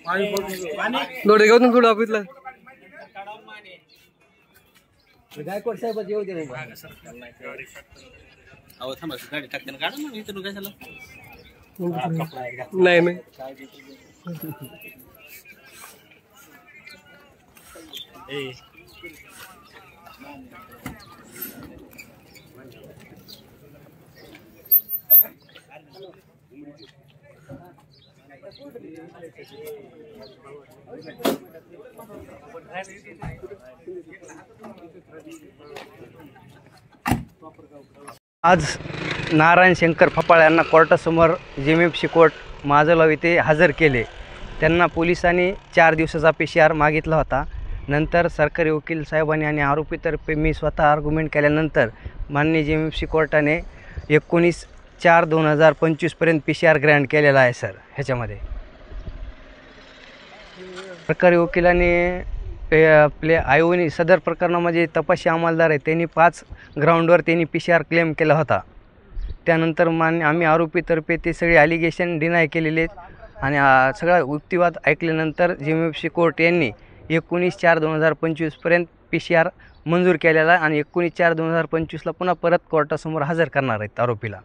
दोडेगावतून कुठं ऑफिसला गायकवाड साहेब येऊ दे नाही नाही आज नारायण शंकर फपाळ यांना कोर्टासमोर जेएमएफसी कोर्ट माजलगाव येथे हजर केले। त्यांना पोलिसांनी 4 दिवसाचा PCR मागितला होता। नंतर सरकारी वकील साहेबांनी आणि आरोपीतर्फे मी स्वतः आर्ग्युमेंट केल्यानंतर माननीय जेएमएफसी कोर्टाने 19/4/2025 पर्यंत PCR ग्रँट केलेला आहे सर। ह्याच्यामध्ये सरकारी वकिलांनी आपले आयोनी सदर प्रकरणामध्ये तपासी अंमलदार आहे त्यांनी 5 ग्राउंडवर त्यांनी PCR क्लेम केला होता। त्यानंतर आम्ही आरोपीतर्फे ते सगळे ॲलिगेशन डिनाय केलेले आणि सगळा युक्तिवाद ऐकल्यानंतर जेएमएफसी कोर्ट यांनी 19/4/2025 पर्यंत PCR मंजूर केलेला आणि 19/4/2025 ला पुन्हा परत कोर्टासमोर हजर करणार आहेत आरोपीला।